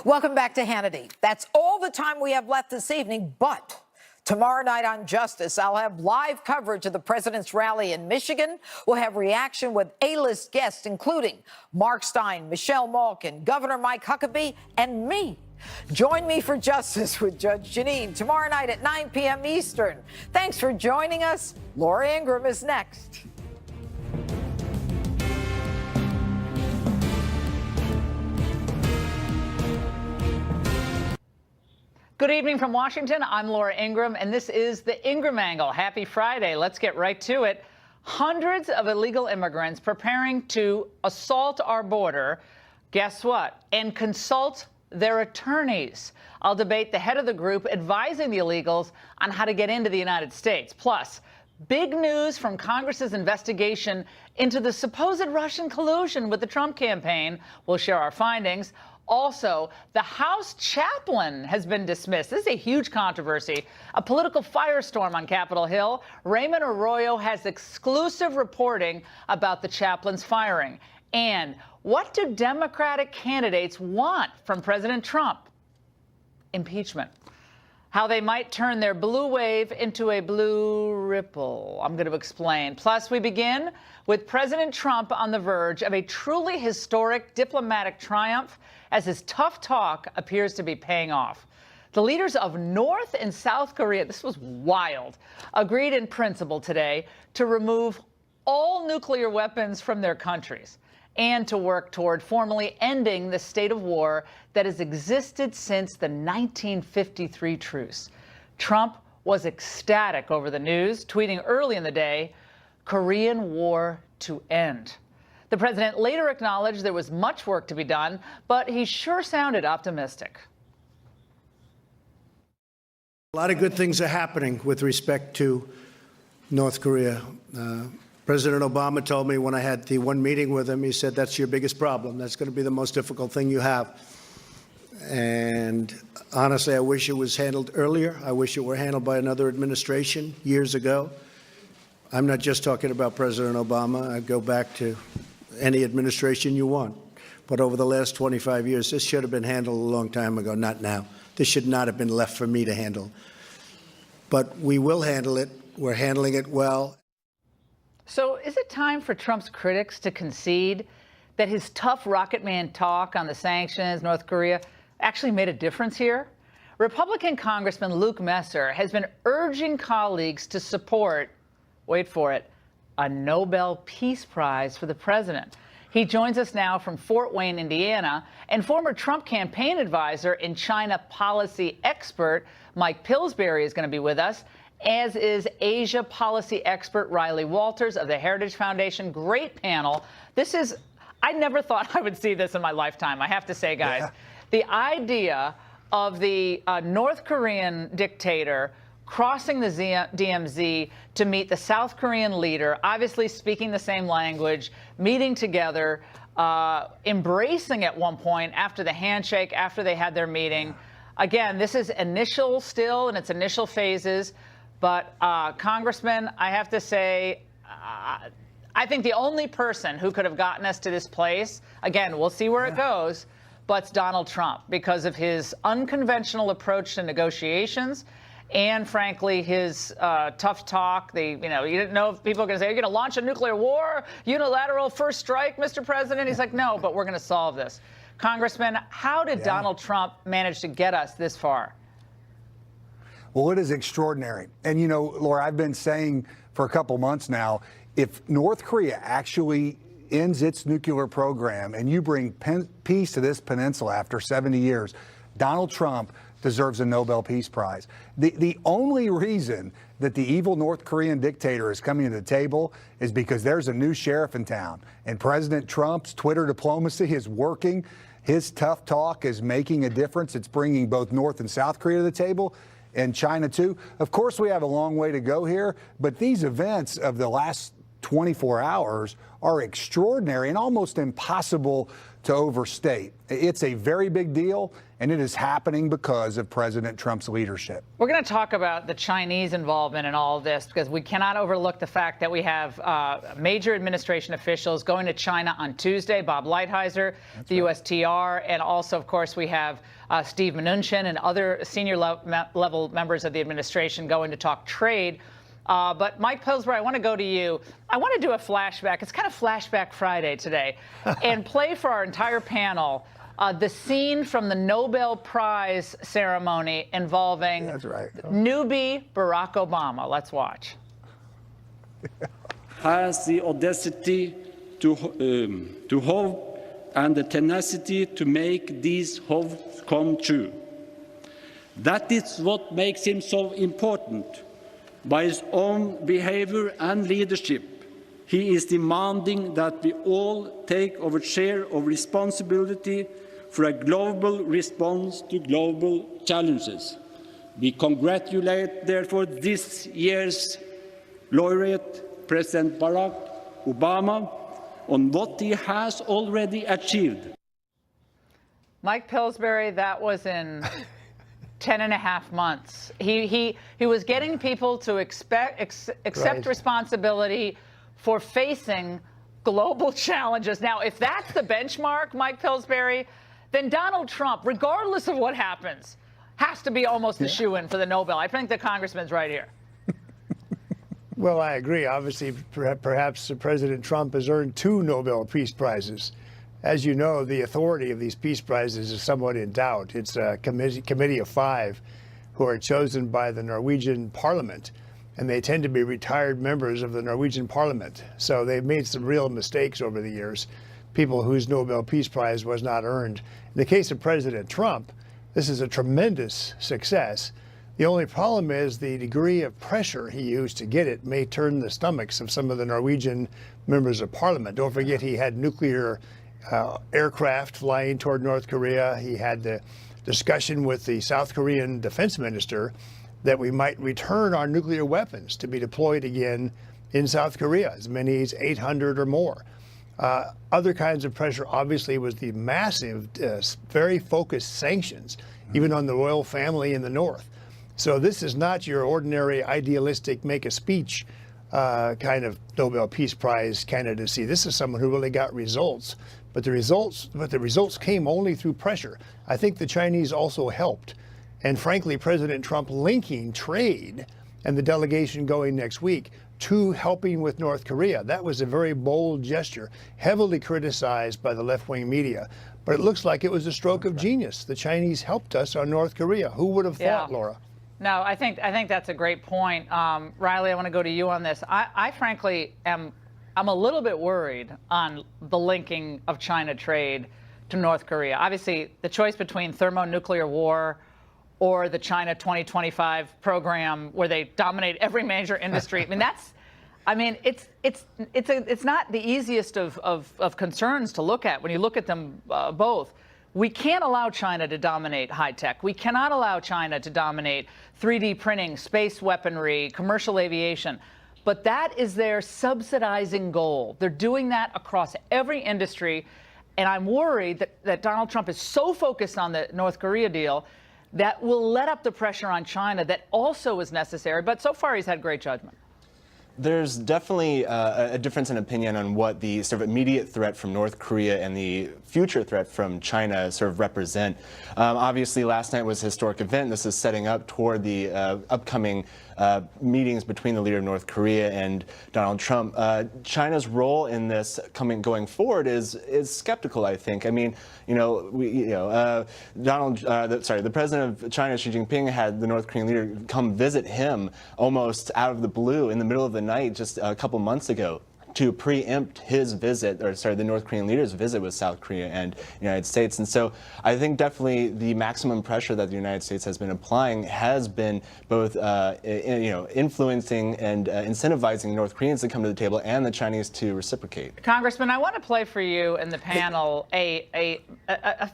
Welcome back to Hannity. That's all the time we have left this evening, but tomorrow night on Justice, I'll have live coverage of the president's rally in Michigan. We'll have reaction with A-list guests, including Mark Stein, Michelle Malkin, Governor Mike Huckabee, and me. Join me for Justice with Judge Janine tomorrow night at 9 p.m. Eastern. Thanks for joining us. Laura Ingraham is next. Good evening from Washington. I'm Laura Ingraham, and this is the Ingraham Angle. Happy Friday. Let's get right to it. Hundreds of illegal immigrants preparing to assault our border. Guess what? And consult their attorneys. I'll debate the head of the group advising the illegals on how to get into the United States. Plus, big news from Congress's investigation into the supposed Russian collusion with the Trump campaign. We'll share our findings. Also, the House chaplain has been dismissed. This is a huge controversy, a political firestorm on Capitol Hill. Raymond Arroyo has exclusive reporting about the chaplain's firing. And what do Democratic candidates want from President Trump? Impeachment. How they might turn their blue wave into a blue ripple. I'm going to explain. Plus, we begin with President Trump on the verge of a truly historic diplomatic triumph as his tough talk appears to be paying off. The leaders of North and South Korea, this was wild, agreed in principle today to remove all nuclear weapons from their countries and to work toward formally ending the state of war that has existed since the 1953 truce. Trump was ecstatic over the news, tweeting early in the day, "Korean War to end." The president later acknowledged there was much work to be done, but he sure sounded optimistic. A lot of good things are happening with respect to North Korea. President Obama told me when I had the one meeting with him, he said, that's your biggest problem. That's going to be the most difficult thing you have. And honestly, I wish it was handled earlier. I wish it were handled by another administration years ago. I'm not just talking about President Obama. I go back to any administration you want. But over the last 25 years, this should have been handled a long time ago, not now. This should not have been left for me to handle. But we will handle it. We're handling it well. So is it time for Trump's critics to concede that his tough Rocket Man talk on the sanctions, North Korea, actually made a difference here? Republican Congressman Luke Messer has been urging colleagues to support, wait for it, a Nobel Peace Prize for the president. He joins us now from Fort Wayne, Indiana, and former Trump campaign advisor and China policy expert Mike Pillsbury is going to be with us, as is Asia policy expert Riley Walters of the Heritage Foundation. Great panel. I never thought I would see this in my lifetime, I have to say, guys. Yeah. The idea of the North Korean dictator crossing the DMZ to meet the South Korean leader, obviously speaking the same language, meeting together, embracing at one point after the handshake, after they had their meeting. Again, this is initial still in its initial phases, but Congressman, I have to say, I think the only person who could have gotten us to this place, again, we'll see where it goes, but it's Donald Trump because of his unconventional approach to negotiations and, frankly, his tough talk. You didn't know if people are going to say, you're going to launch a nuclear war, unilateral first strike, Mr. President. He's like, no, but we're going to solve this. Congressman, how did Donald Trump manage to get us this far? Well, it is extraordinary. And, Laura, I've been saying for a couple months now, if North Korea actually ends its nuclear program and you bring peace to this peninsula after 70 years, Donald Trump deserves a Nobel Peace Prize. The only reason that the evil North Korean dictator is coming to the table is because there's a new sheriff in town. And President Trump's Twitter diplomacy is working. His tough talk is making a difference. It's bringing both North and South Korea to the table, and China too. Of course, we have a long way to go here, but these events of the last 24 hours are extraordinary and almost impossible to overstate. It's a very big deal, and it is happening because of President Trump's leadership. We're going to talk about the Chinese involvement in all of this because we cannot overlook the fact that we have major administration officials going to China on Tuesday, Bob Lighthizer, the USTR, and also, of course, we have Steve Mnuchin and other senior level members of the administration going to talk trade. But Mike Pillsbury, I want to go to you. I want to do a flashback. It's kind of Flashback Friday today, and play for our entire panel the scene from the Nobel Prize ceremony involving newbie Barack Obama. Let's watch. Has the audacity to hope and the tenacity to make these hopes come true. That is what makes him so important. By his own behavior and leadership, he is demanding that we all take our share of responsibility for a global response to global challenges. We congratulate, therefore, this year's laureate, President Barack Obama, on what he has already achieved. Mike Pillsbury, that was in 10.5 months. He was getting people to accept responsibility for facing global challenges. Now, if that's the benchmark, Mike Pillsbury, then Donald Trump, regardless of what happens, has to be almost a shoo-in for the Nobel. I think the congressman's right here. Well, I agree. Obviously, perhaps President Trump has earned 2 Nobel Peace Prizes. As you know, the authority of these peace prizes is somewhat in doubt. It's a committee of 5 who are chosen by the Norwegian parliament, and they tend to be retired members of the Norwegian parliament. So they've made some real mistakes over the years, people whose Nobel Peace Prize was not earned. In the case of President Trump, this is a tremendous success. The only problem is the degree of pressure he used to get it may turn the stomachs of some of the Norwegian members of parliament. Don't forget he had nuclear aircraft flying toward North Korea. He had the discussion with the South Korean defense minister that we might return our nuclear weapons to be deployed again in South Korea, as many as 800 or more. Other kinds of pressure, obviously, was the massive, very focused sanctions, even on the royal family in the north. So this is not your ordinary idealistic make a speech kind of Nobel Peace Prize candidacy. This is someone who really got results. But the results came only through pressure. I think the Chinese also helped. And frankly, President Trump linking trade and the delegation going next week to helping with North Korea, that was a very bold gesture, heavily criticized by the left-wing media. But it looks like it was a stroke of genius. The Chinese helped us on North Korea. Who would have thought, Laura? No, I think that's a great point. Riley, I want to go to you on this. I frankly I'm a little bit worried on the linking of China trade to North Korea. Obviously, the choice between thermonuclear war or the China 2025 program where they dominate every major industry. It's not the easiest of concerns to look at when you look at them both. We can't allow China to dominate high tech. We cannot allow China to dominate 3D printing, space weaponry, commercial aviation. But that is their subsidizing goal. They're doing that across every industry. And I'm worried that Donald Trump is so focused on the North Korea deal that will let up the pressure on China that also is necessary. But so far, he's had great judgment. There's definitely a difference in opinion on what the sort of immediate threat from North Korea and the future threat from China sort of represent. Obviously, last night was a historic event. This is setting up toward the upcoming meetings between the leader of North Korea and Donald Trump. China's role in this going forward is skeptical, I think. I mean, the president of China, Xi Jinping, had the North Korean leader come visit him almost out of the blue in the middle of the night just a couple months ago to preempt his visit, the North Korean leader's visit with South Korea and the United States. And so I think definitely the maximum pressure that the United States has been applying has been both, influencing and incentivizing North Koreans to come to the table and the Chinese to reciprocate. Congressman, I want to play for you and the panel a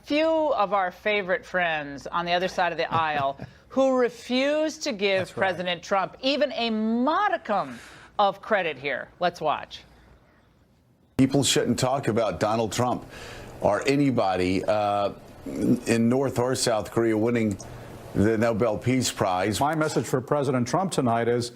few of our favorite friends on the other side of the aisle who refuse to give President Trump even a modicum of credit here. Let's watch. People shouldn't talk about Donald Trump or anybody in North or South Korea winning the Nobel Peace Prize. My message for President Trump tonight is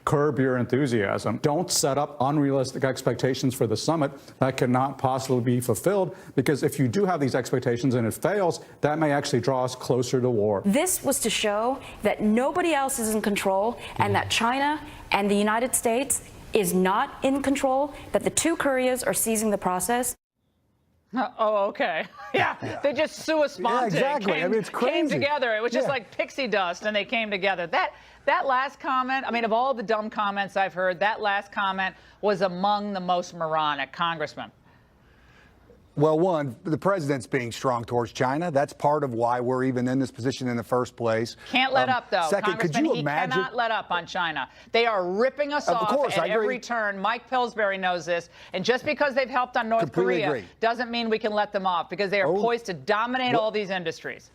curb your enthusiasm. Don't set up unrealistic expectations for the summit that cannot possibly be fulfilled, because if you do have these expectations and it fails, that may actually draw us closer to war. This was to show that nobody else is in control and that China and the United States is not in control, that the two Koreas are seizing the process. Oh, okay. Yeah, they just sua sponte. Yeah, exactly. I mean, it's crazy. Came together. It was just like pixie dust, and they came together. That last comment, I mean, of all the dumb comments I've heard, that last comment was among the most moronic, Congressman. Well, one, the president's being strong towards China. That's part of why we're even in this position in the first place. Can't let up, though. Second, could you imagine? He cannot let up on China. They are ripping us off at every turn. Mike Pillsbury knows this. And just because they've helped on North Korea doesn't mean we can let them off, because they are poised to dominate all these industries.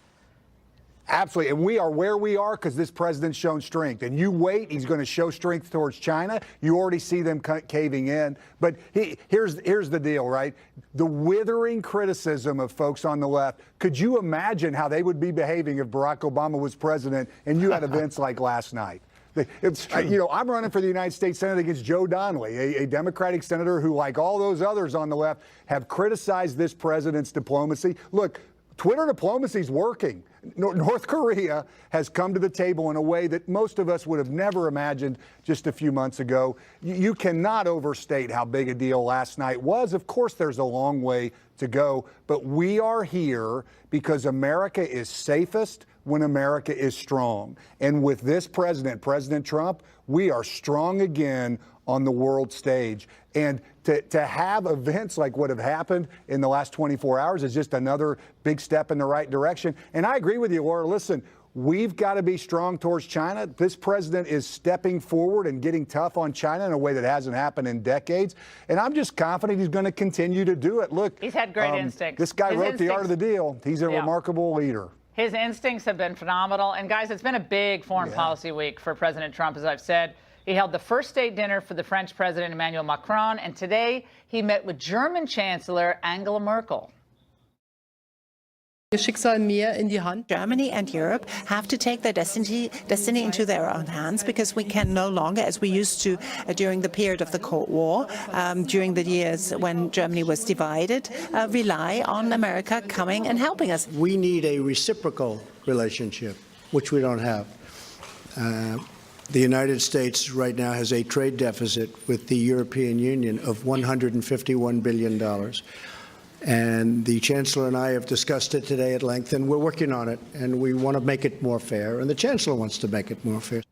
Absolutely. And we are where we are because this president's shown strength. And you wait, he's going to show strength towards China. You already see them caving in. But here's the deal, right? The withering criticism of folks on the left. Could you imagine how they would be behaving if Barack Obama was president and you had events like last night? I'm running for the United States Senate against Joe Donnelly, a Democratic senator who, like all those others on the left, have criticized this president's diplomacy. Look, Twitter diplomacy is working. North Korea has come to the table in a way that most of us would have never imagined just a few months ago. You cannot overstate how big a deal last night was. Of course, there's a long way to go, but we are here because America is safest when America is strong. And with this president, President Trump, we are strong again on the world stage. And to have events like what have happened in the last 24 hours is just another big step in the right direction. And I agree with you, Laura. Listen, we've got to be strong towards China. This president is stepping forward and getting tough on China in a way that hasn't happened in decades. And I'm just confident he's going to continue to do it. Look, he's had great instincts. This guy wrote The Art of the Deal. He's a remarkable leader. His instincts have been phenomenal. And guys, it's been a big foreign policy week for President Trump, as I've said. He held the first state dinner for the French President Emmanuel Macron, and today he met with German Chancellor Angela Merkel. Germany and Europe have to take their destiny into their own hands, because we can no longer, as we used to during the period of the Cold War, during the years when Germany was divided, rely on America coming and helping us. We need a reciprocal relationship, which we don't have. The United States right now has a trade deficit with the European Union of $151 billion. And the Chancellor and I have discussed it today at length, and we're working on it, and we want to make it more fair, and the Chancellor wants to make it more fair.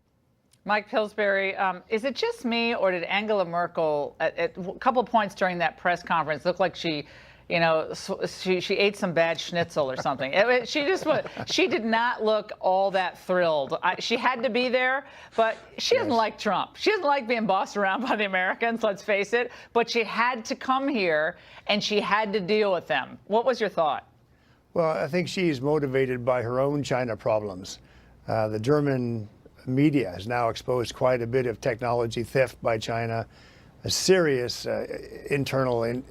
Mike Pillsbury, is it just me, or did Angela Merkel, at a couple of points during that press conference, look like she ate some bad schnitzel or something? She did not look all that thrilled. She had to be there, but she doesn't like Trump. She doesn't like being bossed around by the Americans, let's face it. But she had to come here, and she had to deal with them. What was your thought? Well, I think she's motivated by her own China problems. The German media has now exposed quite a bit of technology theft by China, a serious internal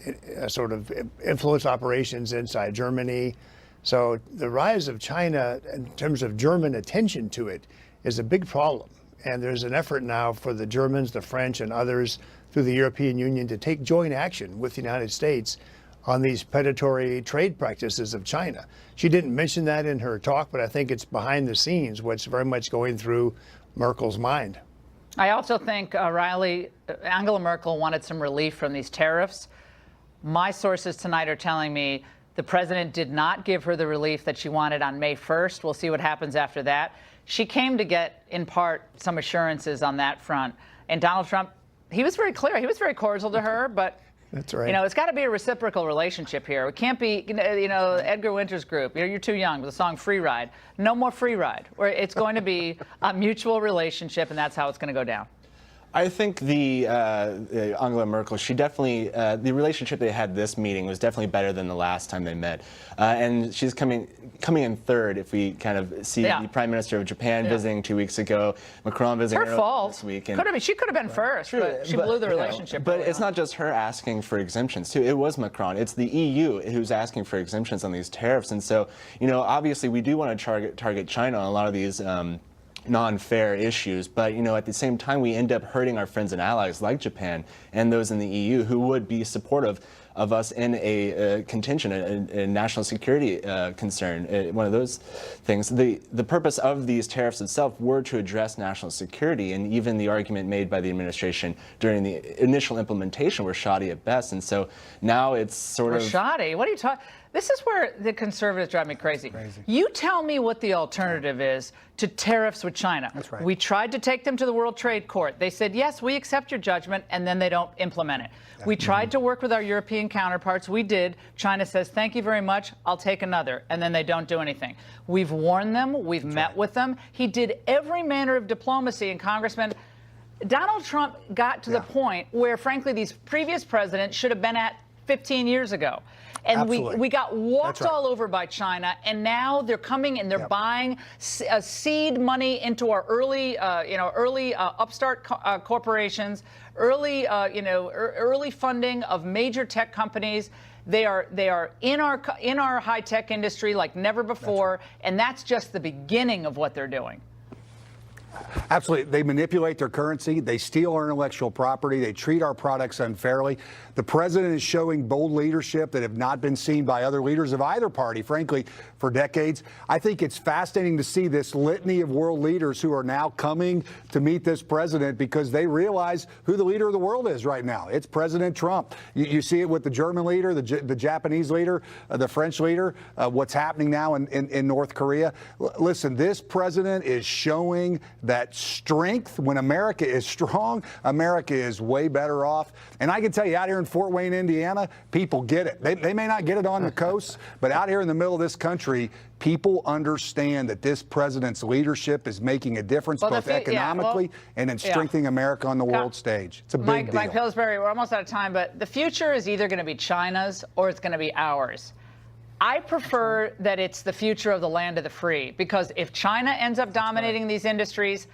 sort of influence operations inside Germany. So the rise of China in terms of German attention to it is a big problem. And there's an effort now for the Germans, the French, and others through the European Union to take joint action with the United States on these predatory trade practices of China. She didn't mention that in her talk, but I think it's behind the scenes what's very much going through Merkel's mind. I also think, Riley, Angela Merkel wanted some relief from these tariffs. My sources tonight are telling me the president did not give her the relief that she wanted on May 1st. We'll see what happens after that. She came to get, in part, some assurances on that front. And Donald Trump, he was very clear. He was very cordial to her, but that's right. It's got to be a reciprocal relationship here. It can't be, Edgar Winter's group. You're too young with the song "Free Ride." No more free ride. Where it's going to be a mutual relationship, and that's how it's going to go down. I think the Angela Merkel, she definitely, the relationship they had this meeting was definitely better than the last time they met. And she's coming in third if we kind of see the Prime Minister of Japan visiting 2 weeks ago, Macron visiting her fault. This week. She could have been first, but she blew the relationship. But it's not just her asking for exemptions, too. It was Macron. It's the EU who's asking for exemptions on these tariffs. And so, obviously we do want to target China on a lot of these non-fair issues. But, at the same time, we end up hurting our friends and allies like Japan and those in the EU who would be supportive of us in a contention, a national security concern, one of those things. The purpose of these tariffs itself were to address national security, and even the argument made by the administration during the initial implementation were shoddy at best. And so now it's sort of shoddy. What are you talking? This is where the conservatives drive me crazy. You tell me what the alternative is to tariffs with China. That's right. We tried to take them to the World Trade Court. They said, yes, we accept your judgment, and then they don't implement it. We tried to work with our European counterparts. We did. China says, thank you very much. I'll take another. And then they don't do anything. We've warned them. We've met with them. He did every manner of diplomacy. And Congressman, Donald Trump got to the point where, frankly, these previous presidents should have been at 15 years ago. And we got walked all over by China, and now they're coming and they're buying seed money into our early upstart corporations, early funding of major tech companies. They are in our high tech industry like never before, and that's just the beginning of what they're doing. Absolutely. They manipulate their currency. They steal our intellectual property. They treat our products unfairly. The president is showing bold leadership that have not been seen by other leaders of either party, frankly, for decades. I think it's fascinating to see this litany of world leaders who are now coming to meet this president because they realize who the leader of the world is right now. It's President Trump. You see it with the German leader, the Japanese leader, the French leader, what's happening now in North Korea. Listen, this president is showing that strength. When America is strong, America is way better off. And I can tell you, out here in Fort Wayne, Indiana, people get it. They may not get it on the coast, but out here in the middle of this country, people understand that this president's leadership is making a difference both economically and in strengthening America on the world stage. It's a big deal. Mike Pillsbury, we're almost out of time, but the future is either going to be China's or it's going to be ours. I prefer that it's the future of the land of the free, because if China ends up dominating these industries,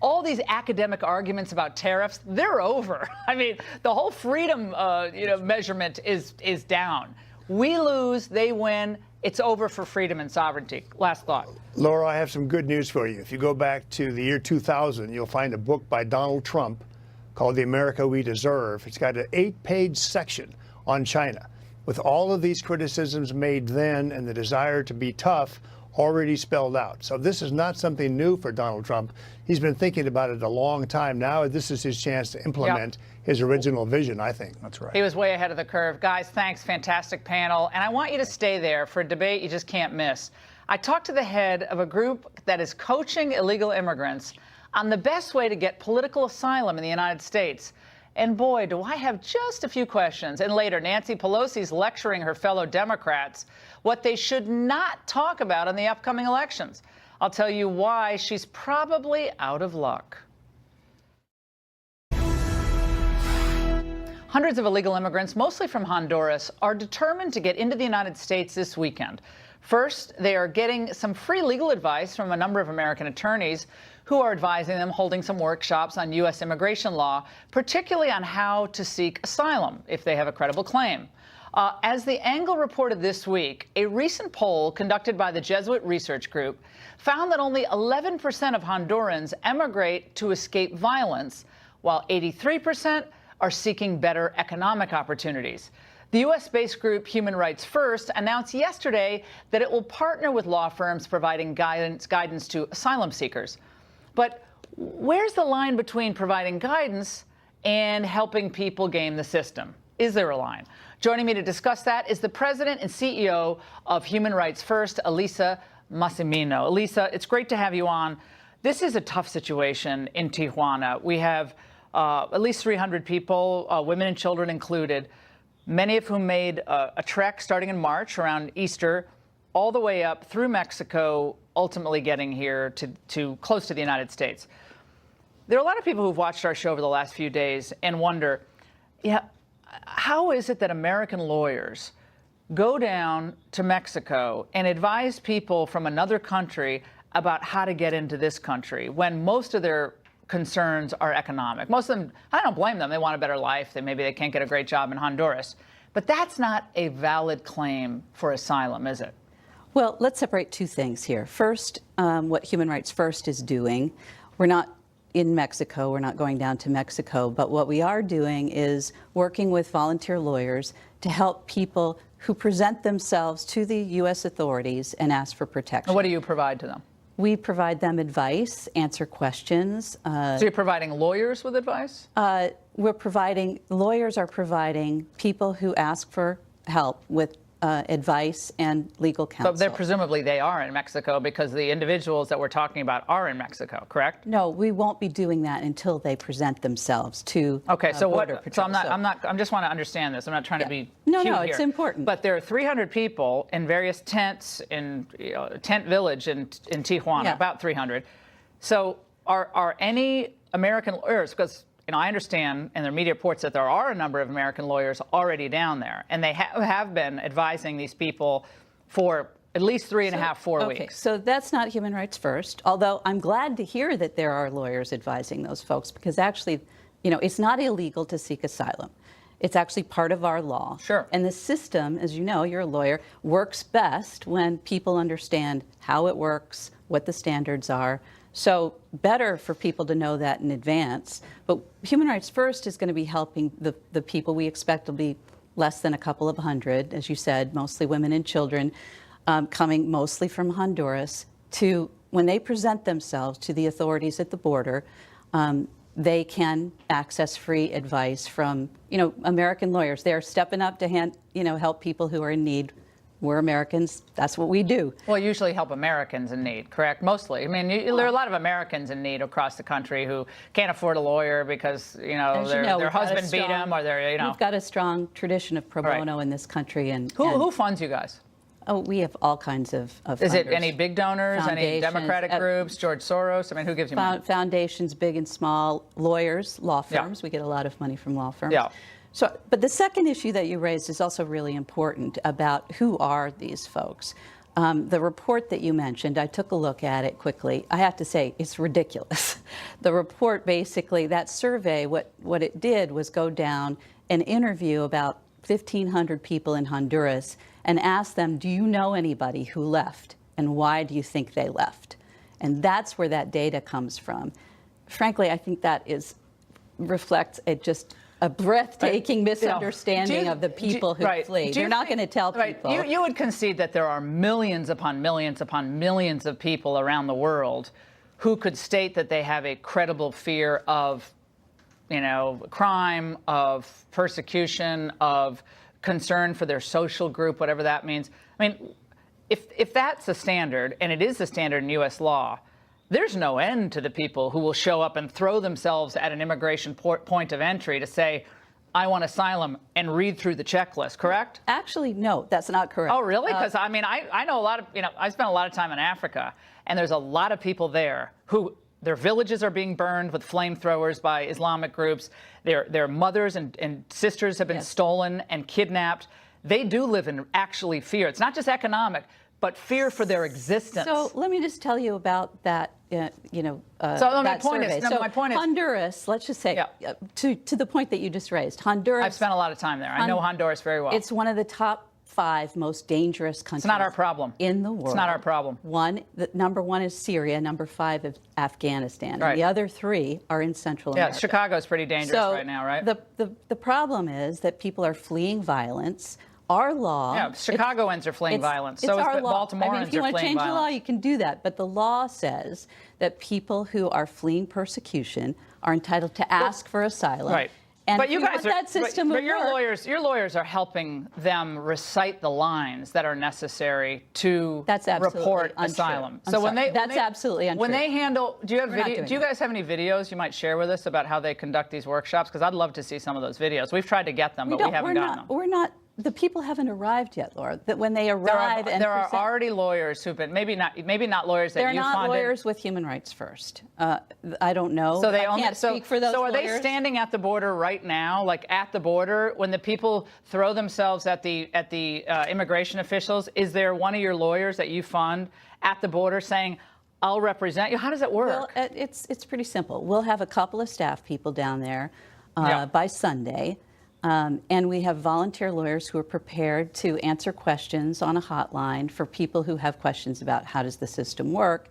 all these academic arguments about tariffs, they're over. I mean, the whole freedom measurement is down. We lose, they win. It's over for freedom and sovereignty. Last thought. Laura, I have some good news for you. If you go back to the year 2000, you'll find a book by Donald Trump called The America We Deserve. It's got an 8-page section on China with all of these criticisms made then and the desire to be tough already spelled out. So this is not something new for Donald Trump. He's been thinking about it a long time now. This is his chance to implement his original vision, I think. That's right. He was way ahead of the curve. Guys, thanks. Fantastic panel. And I want you to stay there for a debate you just can't miss. I talked to the head of a group that is coaching illegal immigrants on the best way to get political asylum in the United States. And boy, do I have just a few questions. And later, Nancy Pelosi's lecturing her fellow Democrats what they should not talk about in the upcoming elections. I'll tell you why she's probably out of luck. Hundreds of illegal immigrants, mostly from Honduras, are determined to get into the United States this weekend. First, they are getting some free legal advice from a number of American attorneys who are advising them, holding some workshops on U.S. immigration law, particularly on how to seek asylum if they have a credible claim. As the Angle reported this week, a recent poll conducted by the Jesuit Research Group found that only 11% of Hondurans emigrate to escape violence, while 83% are seeking better economic opportunities. The U.S.-based group Human Rights First announced yesterday that it will partner with law firms providing guidance to asylum seekers. But where's the line between providing guidance and helping people game the system? Is there a line? Joining me to discuss that is the president and CEO of Human Rights First, Elisa Massimino. Elisa, it's great to have you on. This is a tough situation in Tijuana. We have at least 300 people, women and children included, many of whom made a trek starting in March around Easter, all the way up through Mexico, ultimately getting here to close to the United States. There are a lot of people who've watched our show over the last few days and wonder, how is it that American lawyers go down to Mexico and advise people from another country about how to get into this country when most of their concerns are economic? Most of them, I don't blame them. They want a better life. Maybe they can't get a great job in Honduras. But that's not a valid claim for asylum, is it? Well, let's separate two things here. First, what Human Rights First is doing, we're not in Mexico, we're not going down to Mexico, but what we are doing is working with volunteer lawyers to help people who present themselves to the U.S. authorities and ask for protection. And what do you provide to them? We provide them advice, answer questions. So you're providing lawyers with advice? Lawyers are providing people who ask for help with advice and legal counsel. But presumably they are in Mexico because the individuals that we're talking about are in Mexico, correct? No, we won't be doing that until they present themselves to Okay, so Border what? Patrol. So I just want to understand this. I'm not trying to be No, cute no, here. it's important. But there are 300 people in various tents in tent village in Tijuana, Yeah. about 300. So are any American lawyers, because I understand in their media reports that there are a number of American lawyers already down there, and they have been advising these people for at least 3.5, 4 weeks. So that's not Human Rights First, although I'm glad to hear that there are lawyers advising those folks, because actually, it's not illegal to seek asylum. It's actually part of our law. Sure. And the system, as you know, you're a lawyer, works best when people understand how it works, what the standards are. So better for people to know that in advance. But Human Rights First is going to be helping the people we expect will be less than a couple of hundred, as you said, mostly women and children, coming mostly from Honduras, to when they present themselves to the authorities at the border, they can access free advice from, American lawyers. They're stepping up to help people who are in need. We're Americans. That's what we do. Well, usually help Americans in need, correct? Mostly. I mean, there are a lot of Americans in need across the country who can't afford a lawyer because, their husband beat them or they're, We've got a strong tradition of pro bono in this country. And who funds you guys? Oh, we have all kinds of Is it funders. any big donors, any Democratic groups, George Soros? I mean, who gives you money? Foundations, big and small, lawyers, law firms. Yeah. We get a lot of money from law firms. Yeah. So, but the second issue that you raised is also really important about who are these folks. The report that you mentioned, I took a look at it quickly. I have to say, it's ridiculous. The report, basically, that survey, what it did was go down and interview about 1,500 people in Honduras and ask them, do you know anybody who left? And why do you think they left? And that's where that data comes from. Frankly, I think that reflects a breathtaking misunderstanding of the people who flee. They're not going to tell people. You would concede that there are millions upon millions upon millions of people around the world who could state that they have a credible fear of, crime, of persecution, of concern for their social group, whatever that means. I mean, if that's a standard, and it is the standard in U.S. law, there's no end to the people who will show up and throw themselves at an immigration point of entry to say, I want asylum, and read through the checklist, correct? Actually, no, that's not correct. Oh, really? Because, I know a lot of, I spent a lot of time in Africa, and there's a lot of people there who, their villages are being burned with flamethrowers by Islamic groups. Their mothers and sisters have been stolen and kidnapped. They do live in actually fear. It's not just economic, but fear for their existence. So let me just tell you about that, my that point survey. is, my point is, Honduras, let's just say, to the point that you just raised, Honduras. I've spent a lot of time there. I know Honduras very well. It's one of the top 5 most dangerous countries. It's not our problem. In the world. It's not our problem. Number 1 is Syria, number 5 is Afghanistan. Right. And the other 3 are in Central America. Yeah, Chicago's pretty dangerous right now, right? The problem is that people are fleeing violence. Our law. Yeah, Chicagoans are fleeing violence. So is Baltimoreans I mean, if you want to change the law, you can do that. But the law says that people who are fleeing persecution are entitled to ask for asylum. Right. And but you guys want that system but to your work, lawyers are helping them recite the lines that are necessary to report asylum. So that's absolutely untrue. When they handle, do you guys have any videos you might share with us about how they conduct these workshops? Because I'd love to see some of those videos. We've tried to get them, but we haven't gotten them. We're not. The people haven't arrived yet, Laura. That when they arrive, there are already lawyers who've been maybe not lawyers that you funded. They're not lawyers with Human Rights First. I don't know. So they I can't speak for those lawyers. So are lawyers. they standing at the border right now, like at the border, when the people throw themselves at the immigration officials? Is there one of your lawyers that you fund at the border saying, "I'll represent you"? How does it work? Well, it's pretty simple. We'll have a couple of staff people down there by Sunday. And we have volunteer lawyers who are prepared to answer questions on a hotline for people who have questions about how does the system work,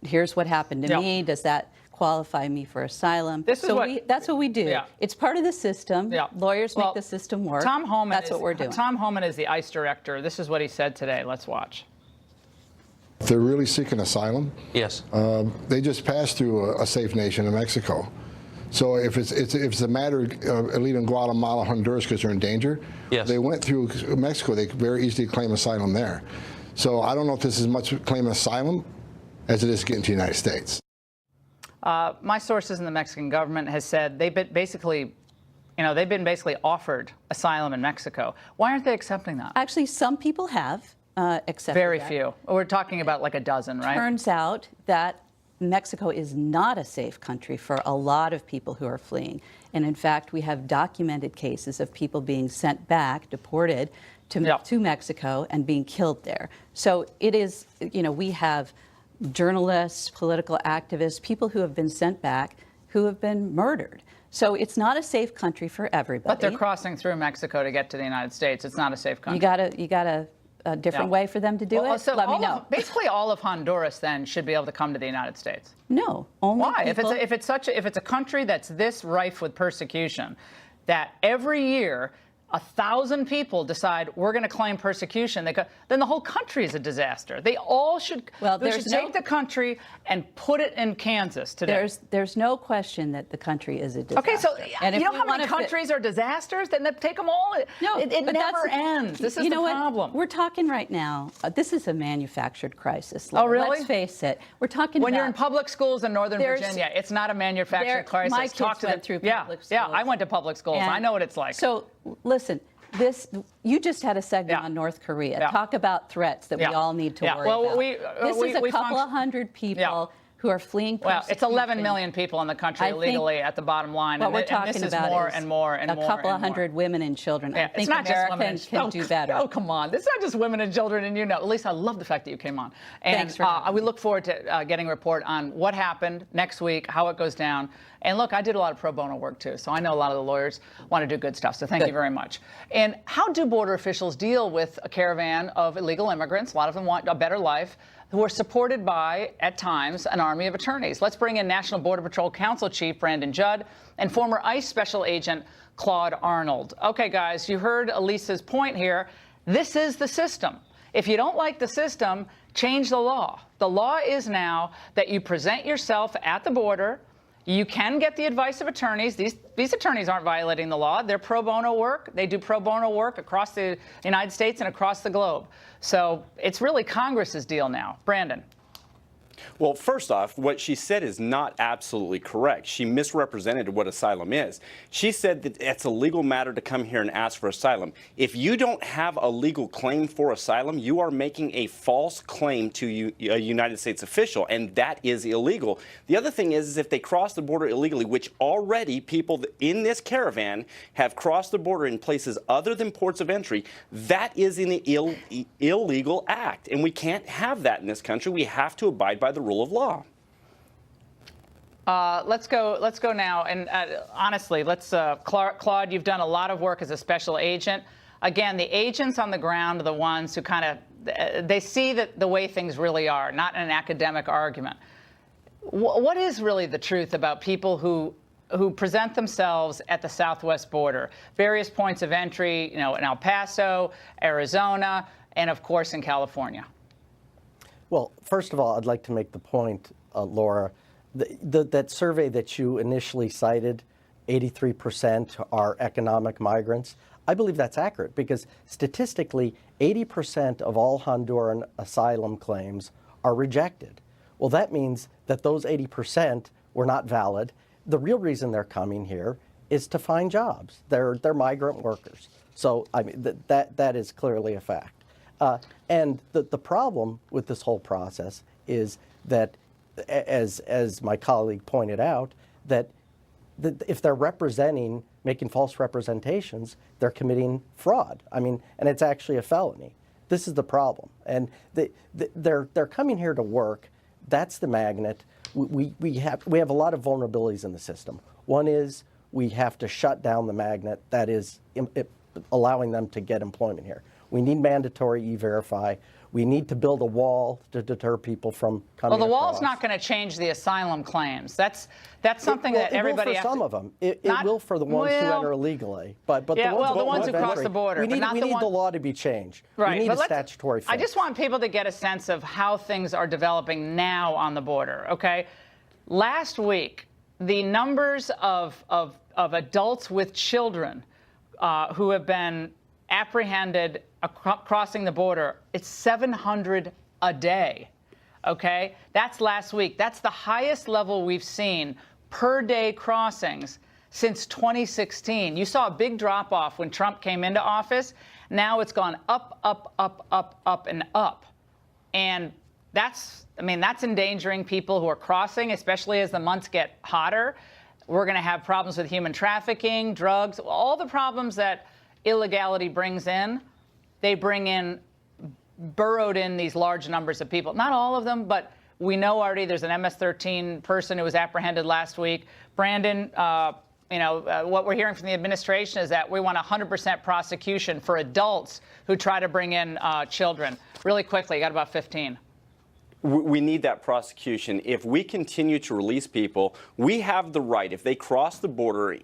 here's what happened to me, does that qualify me for asylum? That's what we do. Yeah. It's part of the system. Yeah. Lawyers make the system work. That's what we're doing. Tom Homan is the ICE director. This is what he said today. Let's watch. They're really seeking asylum. Yes. They just passed through a safe nation in Mexico. So if it's a matter of leaving Guatemala, Honduras because they're in danger, they went through Mexico. They could very easily claim asylum there. So I don't know if this is much claiming asylum as it is getting to the United States. My sources in the Mexican government has said they've been basically offered asylum in Mexico. Why aren't they accepting that? Actually, some people have accepted Very that. few. We're talking about like a dozen, right? Turns out that Mexico is not a safe country for a lot of people who are fleeing. And in fact, we have documented cases of people being sent back, deported to Mexico and being killed there. So it is, we have journalists, political activists, people who have been sent back who have been murdered. So it's not a safe country for everybody. But they're crossing through Mexico to get to the United States. It's not a safe country. You got a different way for them to do it? So Let me know. Basically, all of Honduras then should be able to come to the United States. No, only Why? people. If it's a country that's this rife with persecution, that every year 1,000 people decide we're going to claim persecution, then the whole country is a disaster. They all should. They should take the country and put it in Kansas today. There's no question that the country is a disaster. Okay, so and you know how many countries are disasters? Then take them all. No, it never ends. This is the problem. We're talking right now. This is a manufactured crisis. Oh, really? Let's face it. We're talking when about you're in public schools in Northern Virginia. It's not a manufactured crisis. My kids went through public schools. Yeah, I went to public schools. I know what it's like. So listen. You just had a segment on North Korea. Talk about threats that we all need to worry about. This is a couple of hundred people who are fleeing persecution. Well, it's 11 million people in the country illegally at the bottom line. What we're talking about more is and more and more. A couple of hundred women and children. I think it's not Americans just women can do better. Oh, come on. It's not just women and children, and at least I love the fact that you came on. And Thanks for having we me. look forward to getting a report on what happened next week, how it goes down. And look, I did a lot of pro bono work too, so I know a lot of the lawyers want to do good stuff, so thank you very much. And how do border officials deal with a caravan of illegal immigrants? A lot of them want a better life, who are supported by, at times, an army of attorneys. Let's bring in National Border Patrol Council Chief Brandon Judd and former ICE Special Agent Claude Arnold. Okay, guys, you heard Elisa's point here. This is the system. If you don't like the system, change the law. The law is now that you present yourself at the border. You can get the advice of attorneys. These attorneys aren't violating the law. They're pro bono work. They do pro bono work across the United States and across the globe. So it's really Congress's deal now. Brandon. Well, first off, what she said is not absolutely correct. She misrepresented what asylum is. She said that it's a legal matter to come here and ask for asylum. If you don't have a legal claim for asylum, you are making a false claim to a United States official, and that is illegal. The other thing is if they cross the border illegally, which already people in this caravan have crossed the border in places other than ports of entry, that is an illegal act, and we can't have that in this country. We have to abide by the rule of law. Let's go now. And honestly, Claude, you've done a lot of work as a special agent. Again, the agents on the ground are the ones who they see the way things really are, not in an academic argument. What is really the truth about people who present themselves at the southwest border, various points of entry, in El Paso, Arizona, and of course in California? Well, first of all, I'd like to make the point, Laura, that survey that you initially cited, 83% are economic migrants. I believe that's accurate because statistically, 80% of all Honduran asylum claims are rejected. Well, that means that those 80% were not valid. The real reason they're coming here is to find jobs. They're migrant workers. So I mean, that is clearly a fact. And the problem with this whole process is that, as my colleague pointed out, that if they're making false representations, they're committing fraud. I mean, and it's actually a felony. This is the problem. And they're coming here to work. That's the magnet. We have a lot of vulnerabilities in the system. One is we have to shut down the magnet that is allowing them to get employment here. We need mandatory E-Verify. We need to build a wall to deter people from coming. Well, the wall's across. not going to change the asylum claims. That's something that everybody will for has some to, of them. It will for the ones who enter illegally. But yeah, the ones who cross the border. We need, but not we need the law to be changed. Right. We need a statutory fix. I just want people to get a sense of how things are developing now on the border. Okay. Last week, the numbers of adults with children who have been apprehended crossing the border, it's 700 a day. Okay, that's last week. That's the highest level we've seen per day crossings since 2016. You saw a big drop off when Trump came into office. Now it's gone up, up, up, up, up, and up. And that's endangering people who are crossing, especially as the months get hotter. We're going to have problems with human trafficking, drugs, all the problems that illegality brings in. They bring in, burrowed in these large numbers of people. Not all of them, but we know already there's an MS-13 person who was apprehended last week. Brandon, what we're hearing from the administration is that we want 100% prosecution for adults who try to bring in children. Really quickly, you got about 15. We need that prosecution. If we continue to release people, we have the right, if they cross the border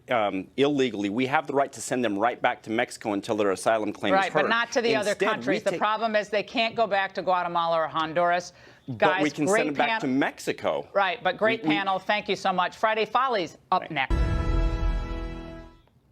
illegally, we have the right to send them right back to Mexico until their asylum claim is heard. Right, but not to the other countries. The problem is they can't go back to Guatemala or Honduras. Guys, but we can send them back to Mexico. Right, but great panel. Thank you so much. Friday Follies up next.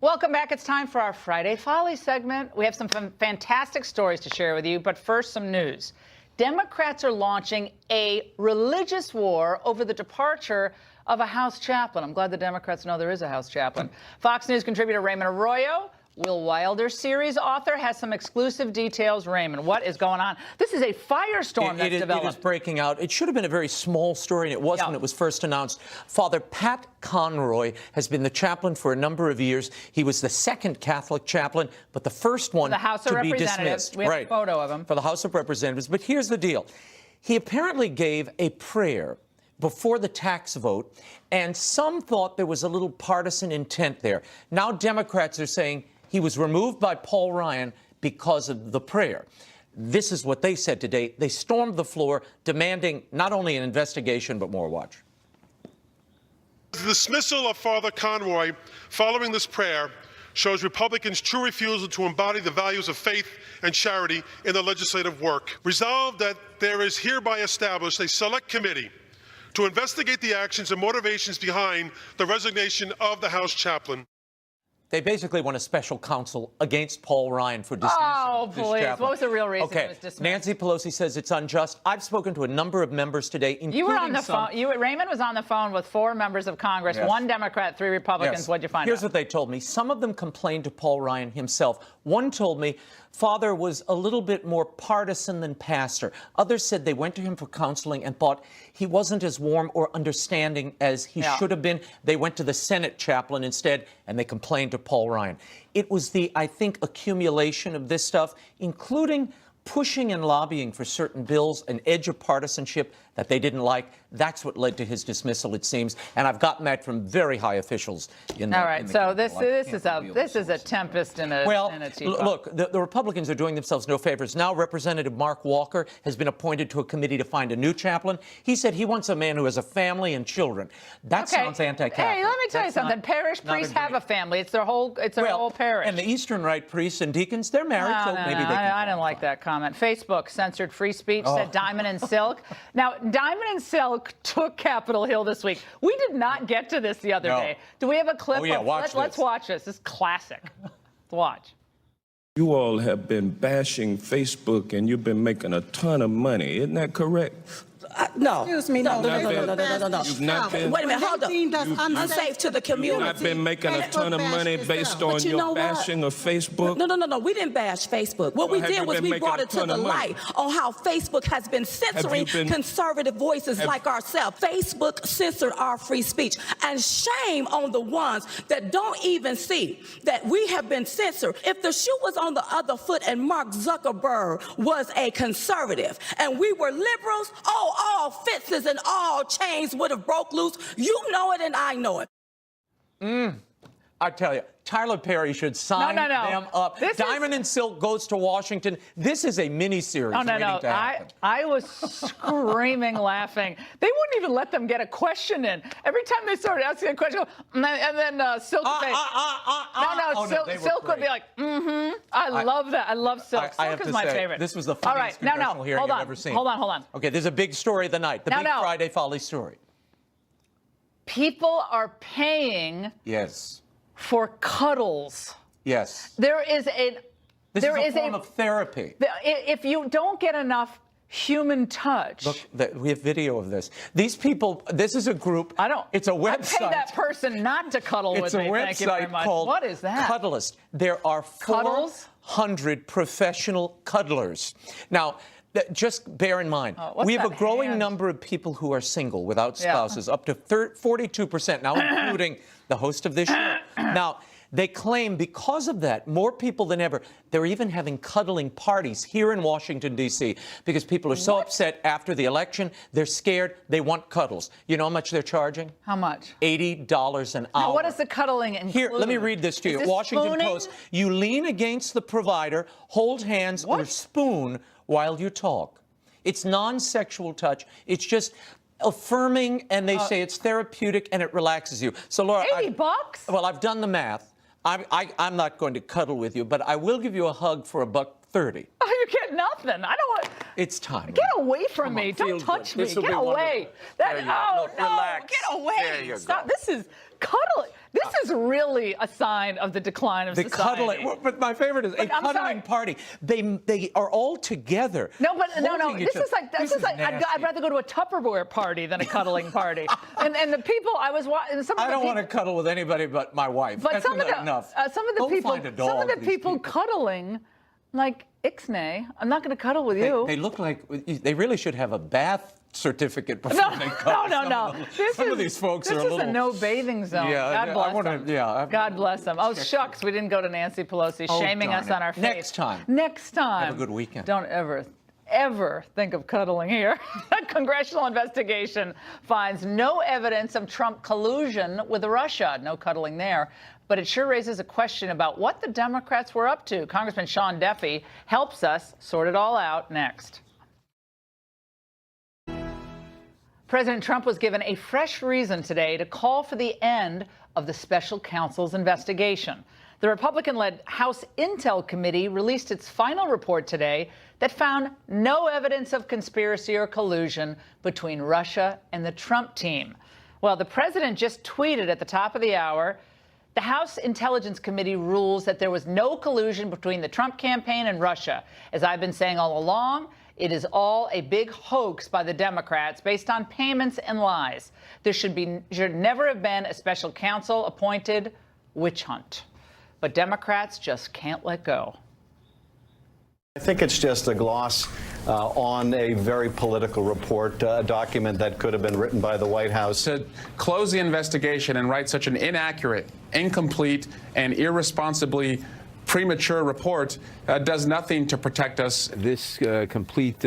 Welcome back. It's time for our Friday Follies segment. We have some fantastic stories to share with you, but first, some news. Democrats are launching a religious war over the departure of a House chaplain. I'm glad the Democrats know there is a House chaplain. Fox News contributor Raymond Arroyo, Will Wilder series author, has some exclusive details. Raymond, what is going on? This is a firestorm that's developed. It is breaking out. It should have been a very small story, and it was when it was first announced. Father Pat Conroy has been the chaplain for a number of years. He was the second Catholic chaplain, but the first one to be dismissed. We have a photo of him. For the House of Representatives. But here's the deal. He apparently gave a prayer before the tax vote, and some thought there was a little partisan intent there. Now Democrats are saying he was removed by Paul Ryan because of the prayer. This is what they said today. They stormed the floor, demanding not only an investigation, but more. Watch. The dismissal of Father Conroy following this prayer shows Republicans' true refusal to embody the values of faith and charity in the legislative work. Resolved that there is hereby established a select committee to investigate the actions and motivations behind the resignation of the House chaplain. They basically want a special counsel against Paul Ryan for dismissing Oh, please. What was the real reason it was dismissed? Nancy Pelosi says it's unjust. I've spoken to a number of members today, including You were on the phone. Raymond was on the phone with 4 members of Congress, 1 Democrat, 3 Republicans. What'd you find out? Here's what they told me. Some of them complained to Paul Ryan himself. One told me Father was a little bit more partisan than pastor. Others said they went to him for counseling and thought he wasn't as warm or understanding as he should have been. They went to the Senate chaplain instead, and they complained to Paul Ryan. It was the, I think, accumulation of this stuff, including pushing and lobbying for certain bills, an edge of partisanship that they didn't like. That's what led to his dismissal, it seems. And I've gotten that from very high officials in the All right, so this is a tempest in a teapot. Look, the Republicans are doing themselves no favors. Now Representative Mark Walker has been appointed to a committee to find a new chaplain. He said he wants a man who has a family and children. That sounds anti-Catholic. Hey, let me tell you something. Parish priests have a family. It's their whole parish. And the Eastern Rite priests and deacons, they're married, so maybe they can. I didn't like that comment. Facebook censored free speech, said Diamond and Silk. Now, Diamond and Silk took Capitol Hill this week. We did not get to this the other day. Do we have a clip? Let's watch this. This is classic. Let's watch. You all have been bashing Facebook and you've been making a ton of money. Isn't that correct? No. Excuse me, no. You've not been. Wait a minute, hold up. Unsafe to the community. You've not been making a ton of money based on your bashing of Facebook? No. We didn't bash Facebook. What we did was we brought it to the light on how Facebook has been censoring conservative voices like ourselves. Facebook censored our free speech. And shame on the ones that don't even see that we have been censored. If the shoe was on the other foot and Mark Zuckerberg was a conservative and we were liberals, all fences and all chains would have broke loose. You know it and I know it. I tell you, Tyler Perry should sign them up. Diamond and Silk goes to Washington. This is a mini-series waiting to happen. I was screaming, laughing. They wouldn't even let them get a question in. Every time they started asking a question, and then Silk would say, Silk would be like, I love that. I love Silk. Silk is my favorite. This was the funniest congressional hearing I've ever seen. Hold on. Okay, there's a big story of the night, the big Friday Folly story. People are paying for cuddles. Yes. This is a form of therapy. If you don't get enough human touch. Look, we have video of this. These people, this is a group. It's a website. I pay that person not to cuddle with me. Thank you very much. Called what is that? Cuddlist. There are 400 professional cuddlers. Now, just bear in mind, we have a growing number of people who are single without spouses, up to 42%, now including the host of this show. Now, they claim because of that, more people than ever, they're even having cuddling parties here in Washington, D.C., because people are so upset after the election, they're scared, they want cuddles. You know how much they're charging? How much? $80 an hour. Now, what does the cuddling include? Here, let me read this to you. Washington Post. You lean against the provider, hold hands, or spoon while you talk. It's non-sexual touch. It's just affirming, and they say it's therapeutic and it relaxes you. So, Laura, $80? Well, I've done the math. I'm not going to cuddle with you, but I will give you a hug for $1.30. Oh, you get nothing. I don't want. It's time. Get away from me. Don't touch me. Get away. Relax. Get away. There you Stop. go. This is cuddling. This is really a sign of the decline of society. Cuddling. But my favorite is a cuddling party. They are all together. No. This is like I'd rather go to a Tupperware party than a cuddling party. and the people I was watching. I don't want to cuddle with anybody but my wife. But That's some of the people cuddling, like Ixnay, I'm not going to cuddle with you. They look like they really should have a bath certificate before they cuddle. No. Some of these folks are a little. This is a no bathing zone. Yeah, God bless them. God bless them. Oh, shucks, we didn't go to Nancy Pelosi shaming us on our face. Next time. Have a good weekend. Don't ever think of cuddling here. A congressional investigation finds no evidence of Trump collusion with Russia. No cuddling there. But it sure raises a question about what the Democrats were up to. Congressman Sean Duffy helps us sort it all out next. President Trump was given a fresh reason today to call for the end of the special counsel's investigation. The Republican-led House Intel Committee released its final report today that found no evidence of conspiracy or collusion between Russia and the Trump team. Well, the president just tweeted at the top of the hour, the House Intelligence Committee rules that there was no collusion between the Trump campaign and Russia. As I've been saying all along, it is all a big hoax by the Democrats based on payments and lies. There should never have been a special counsel appointed witch hunt. But Democrats just can't let go. I think it's just a gloss on a very political report, a document that could have been written by the White House. To close the investigation and write such an inaccurate, incomplete, and irresponsibly premature report does nothing to protect us. This complete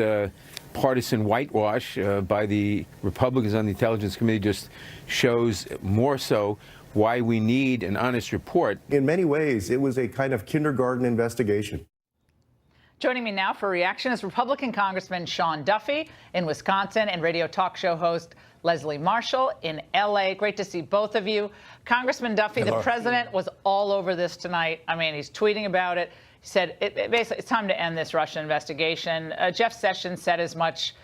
partisan whitewash by the Republicans on the Intelligence Committee just shows more so why we need an honest report. In many ways, it was a kind of kindergarten investigation. Joining me now for a reaction is Republican Congressman Sean Duffy in Wisconsin and radio talk show host Leslie Marshall in L.A. Great to see both of you. Congressman Duffy, the president was all over this tonight. I mean, he's tweeting about it. He said basically it's time to end this Russian investigation. Jeff Sessions said as much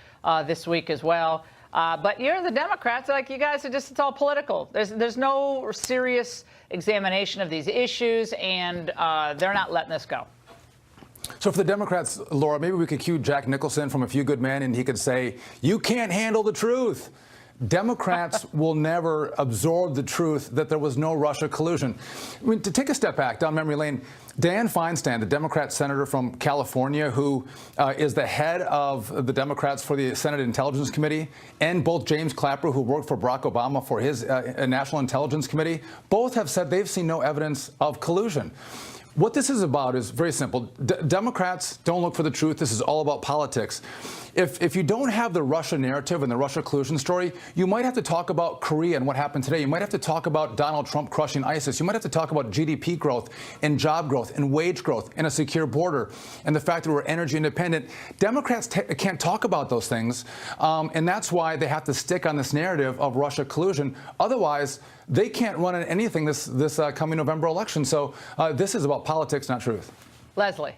this week as well. But you're the Democrats, like you guys are just, it's all political. There's no serious examination of these issues, and they're not letting this go. So for the Democrats, Laura, maybe we could cue Jack Nicholson from A Few Good Men, and he could say, you can't handle the truth. Democrats will never absorb the truth that there was no Russia collusion. I mean, to take a step back down memory lane, Dan Feinstein, the Democrat senator from California, who is the head of the Democrats for the Senate Intelligence Committee, and both James Clapper, who worked for Barack Obama for his National Intelligence Committee, both have said they've seen no evidence of collusion. What this is about is very simple. Democrats don't look for the truth. This is all about politics. if you don't have the Russia narrative and the Russia collusion story, you might have to talk about Korea and what happened today. You might have to talk about Donald Trump crushing ISIS. You might have to talk about GDP growth and job growth and wage growth and a secure border and the fact that we're energy independent. Democrats can't talk about those things, and that's why they have to stick on this narrative of Russia collusion. Otherwise, they can't run on anything this coming November election. So this is about politics, not truth. Leslie.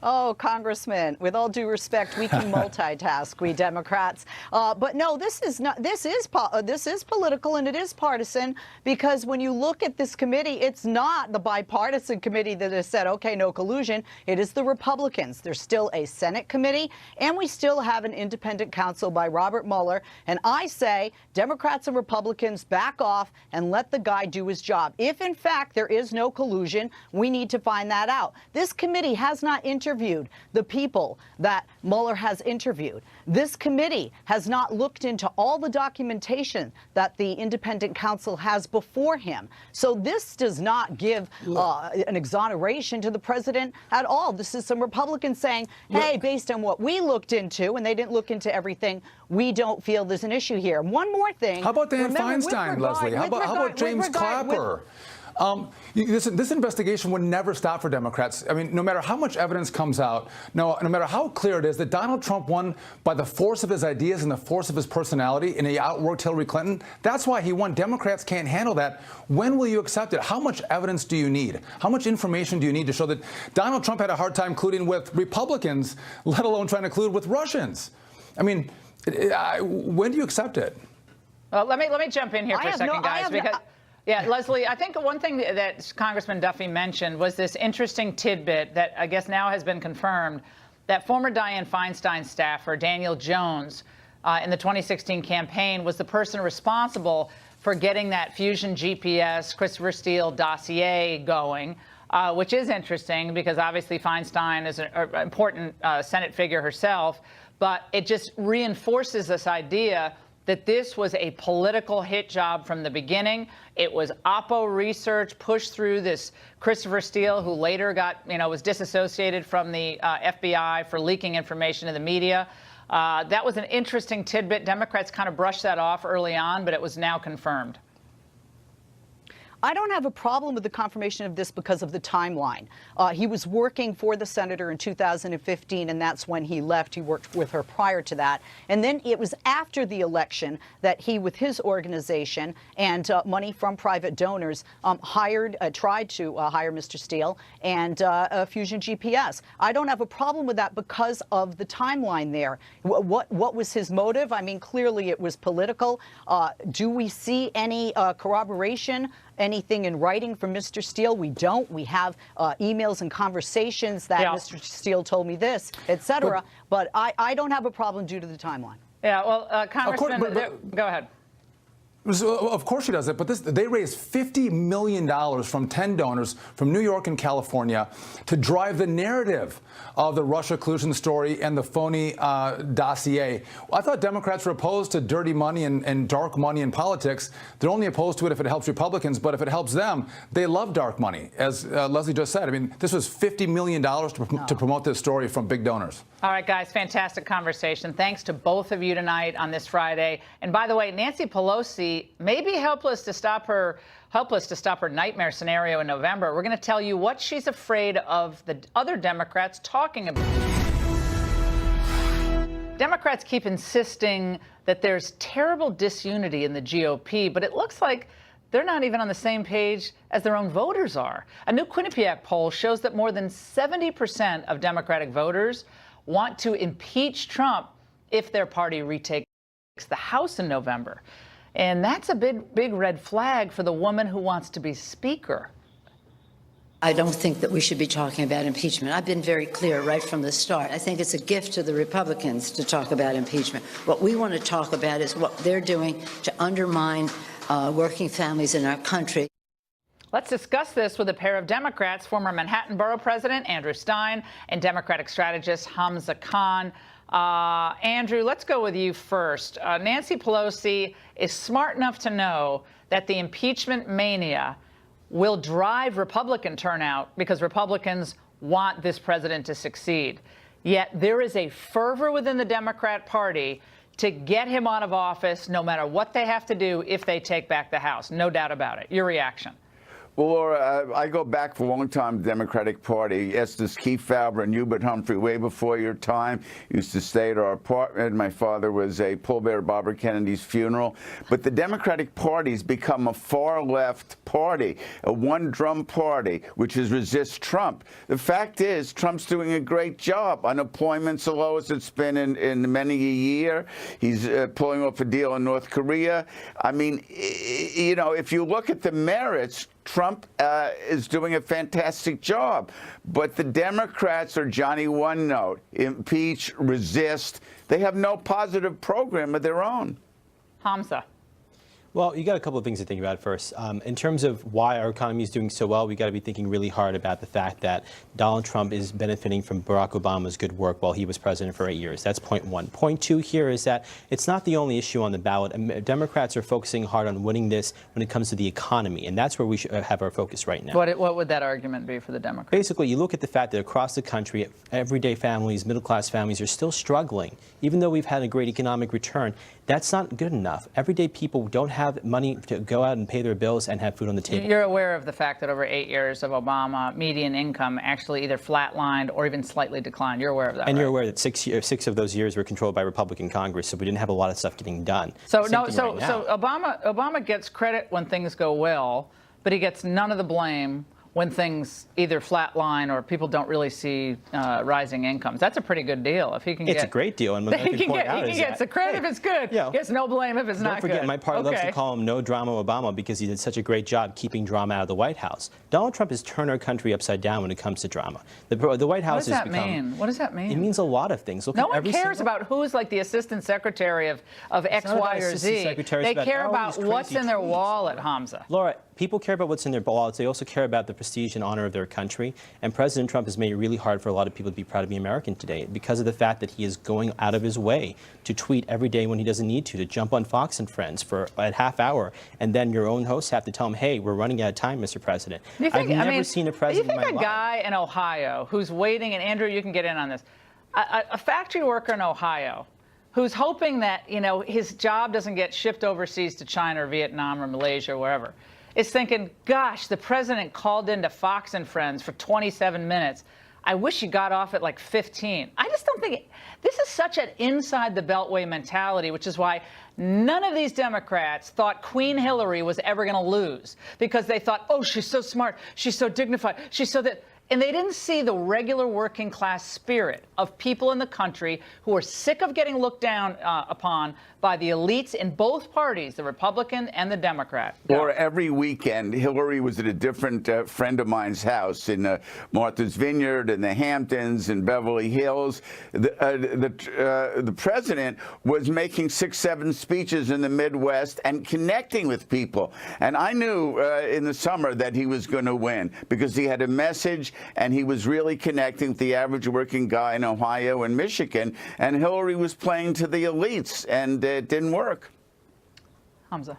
Oh, Congressman, with all due respect, we can multitask, we Democrats. But no, this is not. This is political and it is partisan, because when you look at this committee, it's not the bipartisan committee that has said, okay, no collusion. It is the Republicans. There's still a Senate committee, and we still have an independent counsel by Robert Mueller. And I say, Democrats and Republicans, back off and let the guy do his job. If, in fact, there is no collusion, we need to find that out. This committee has not interviewed the people that Mueller has interviewed. This committee has not looked into all the documentation that the independent counsel has before him. So this does not give an exoneration to the president at all. This is some Republicans saying, hey, based on what we looked into, and they didn't look into everything, we don't feel there's an issue here. One more thing. How about Dan Feinstein, Leslie? How about James Clapper? Listen, this investigation would never stop for Democrats. I mean, no matter how much evidence comes out, no matter how clear it is that Donald Trump won by the force of his ideas and the force of his personality, and he outworked Hillary Clinton, that's why he won. Democrats can't handle that. When will you accept it? How much evidence do you need? How much information do you need to show that Donald Trump had a hard time colluding with Republicans, let alone trying to collude with Russians? I mean, when do you accept it? Let me jump in here for a second, guys, because. Yeah, Leslie, I think one thing that Congressman Duffy mentioned was this interesting tidbit that I guess now has been confirmed, that former Dianne Feinstein staffer Daniel Jones in the 2016 campaign was the person responsible for getting that Fusion GPS Christopher Steele dossier going, which is interesting because obviously Feinstein is an important Senate figure herself, but it just reinforces this idea that this was a political hit job from the beginning. It was Oppo research pushed through this Christopher Steele, who later got, was disassociated from the FBI for leaking information to the media. That was an interesting tidbit. Democrats kind of brushed that off early on, but it was now confirmed. I don't have a problem with the confirmation of this because of the timeline. He was working for the senator in 2015, and that's when he left. He worked with her prior to that. And then it was after the election that he, with his organization and money from private donors, tried to hire Mr. Steele and Fusion GPS. I don't have a problem with that because of the timeline there. What was his motive? I mean, clearly it was political. Do we see any corroboration? Anything in writing from Mr. Steele? We don't. We have emails and conversations that Mr. Steele told me this, et cetera. But I don't have a problem due to the timeline. Yeah, well, Congressman, go ahead. Of course she does it, but they raised $50 million from 10 donors from New York and California to drive the narrative of the Russia collusion story and the phony dossier. I thought Democrats were opposed to dirty money and dark money in politics. They're only opposed to it if it helps Republicans, but if it helps them, they love dark money. As Leslie just said, I mean, this was $50 million to promote this story from big donors. All right, guys, fantastic conversation. Thanks to both of you tonight on this Friday. And by the way, Nancy Pelosi may be helpless to stop her nightmare scenario in November. We're going to tell you what she's afraid of the other Democrats talking about. Democrats keep insisting that there's terrible disunity in the GOP, but it looks like they're not even on the same page as their own voters are. A new Quinnipiac poll shows that more than 70% of Democratic voters want to impeach Trump if their party retakes the House in November. And that's a big red flag for the woman who wants to be Speaker. I don't think that we should be talking about impeachment. I've been very clear right from the start. I think it's a gift to the Republicans to talk about impeachment. What we want to talk about is what they're doing to undermine working families in our country. Let's discuss this with a pair of Democrats, former Manhattan Borough President Andrew Stein and Democratic strategist Hamza Khan. Andrew, let's go with you first. Nancy Pelosi is smart enough to know that the impeachment mania will drive Republican turnout because Republicans want this president to succeed. Yet there is a fervor within the Democrat Party to get him out of office no matter what they have to do if they take back the House. No doubt about it. Your reaction? Well, Laura, I go back for a long time, Democratic Party. Estes Kefauver and Hubert Humphrey, way before your time, used to stay at our apartment. My father was a pallbearer at Barbara Kennedy's funeral. But the Democratic Party's become a far-left party, a one-drum party, which is resist Trump. The fact is, Trump's doing a great job. Unemployment's the lowest it's been in many a year. He's pulling off a deal in North Korea. I mean, you know, if you look at the merits, Trump is doing a fantastic job. But the Democrats are Johnny One Note, impeach, resist. They have no positive program of their own. Hamza. Well, you got a couple of things to think about first. In terms of why our economy is doing so well, we got to be thinking really hard about the fact that Donald Trump is benefiting from Barack Obama's good work while he was president for 8 years. That's point one. Point two here is that it's not the only issue on the ballot. Democrats are focusing hard on winning this when it comes to the economy, and that's where we should have our focus right now. What would that argument be for the Democrats? Basically, you look at the fact that across the country, everyday families, middle-class families are still struggling. Even though we've had a great economic return, that's not good enough. Everyday people don't have money to go out and pay their bills and have food on the table. You're aware of the fact that over 8 years of Obama, median income actually either flatlined or even slightly declined. You're aware of that, And right? you're aware that six of those years were controlled by Republican Congress, so we didn't have a lot of stuff getting done. So Obama gets credit when things go well, but he gets none of the blame when things either flatline or people don't really see rising incomes. That's a pretty good deal. If he can It's a great deal, and what I can point out is he gets the credit if it's good. Gets no blame if it's not good. Don't forget, my party loves to call him No Drama Obama because he did such a great job keeping drama out of the White House. Donald Trump has turned our country upside down when it comes to drama. The White House has become... What does that mean? What does that mean? It means a lot of things. Look, no one cares about who's like the assistant secretary of X, Y, or Z. They care about what's in their wallet, Hamza. Laura, people care about what's in their wallets. They also care about the prestige and honor of their country. And President Trump has made it really hard for a lot of people to be proud to be American today because of the fact that he is going out of his way to tweet every day when he doesn't need to jump on Fox and Friends for a half hour, and then your own hosts have to tell him, hey, we're running out of time, Mr. President. I've never seen a president Do you think a guy in Ohio who's waiting, and Andrew, you can get in on this, a factory worker in Ohio who's hoping that, you know, his job doesn't get shipped overseas to China or Vietnam or Malaysia or wherever, is thinking, gosh, the president called into Fox and Friends for 27 minutes. I wish he got off at like 15. I just don't think this is such an inside the Beltway mentality, which is why none of these Democrats thought Queen Hillary was ever going to lose, because they thought, oh, she's so smart, she's so dignified, she's so that. And they didn't see the regular working class spirit of people in the country who are sick of getting looked down upon by the elites in both parties, the Republican and the Democrat. Or every weekend, Hillary was at a different friend of mine's house in Martha's Vineyard, in the Hamptons, in Beverly Hills. The president was making 6, 7 speeches in the Midwest and connecting with people. And I knew in the summer that he was going to win because he had a message and he was really connecting with the average working guy in Ohio and Michigan. And Hillary was playing to the elites, and it didn't work. Hamza.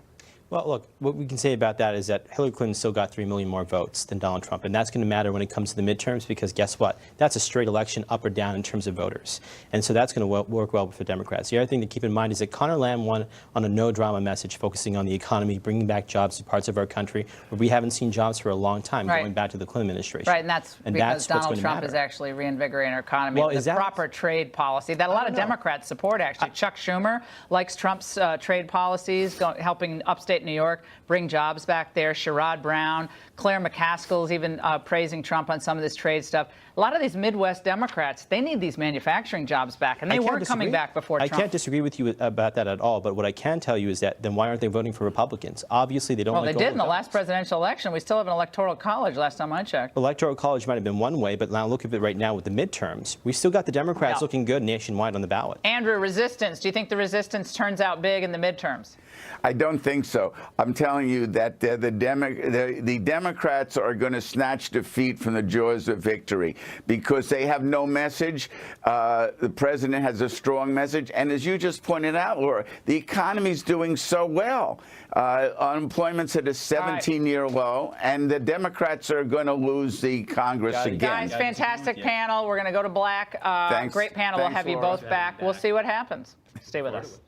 Well, look, what we can say about that is that Hillary Clinton still got 3 million more votes than Donald Trump, and that's going to matter when it comes to the midterms because guess what? That's a straight election up or down in terms of voters, and so that's going to work well for Democrats. The other thing to keep in mind is that Conor Lamb won on a no-drama message focusing on the economy, bringing back jobs to parts of our country where we haven't seen jobs for a long time, going back to the Clinton administration. Right, and that's because Donald Trump is actually reinvigorating our economy with the proper trade policy that a lot of Democrats support, actually. Chuck Schumer likes Trump's trade policies, helping upstate New York bring jobs back there. Sherrod Brown, Claire McCaskill's even praising Trump on some of this trade stuff. A lot of these Midwest Democrats, they need these manufacturing jobs back, and they weren't coming back before Trump. I can't disagree with you about that at all, but what I can tell you is that then why aren't they voting for Republicans? Obviously, they don't like they did in the last presidential election. We still have an electoral college last time I checked. Electoral college might have been one way, but now look at it right now with the midterms. We still got the Democrats looking good nationwide on the ballot. Andrew, resistance. Do you think the resistance turns out big in the midterms? I don't think so. show. I'm telling you that the Democrats are going to snatch defeat from the jaws of victory because they have no message. The president has a strong message. And as you just pointed out, Laura, the economy's doing so well. Unemployment's at a 17-year low, and the Democrats are going to lose the Congress again. Guys, fantastic panel. We're going to go to black. Thanks. Great panel. Thanks, we'll have you Laura. both back. We'll see what happens. Stay with us.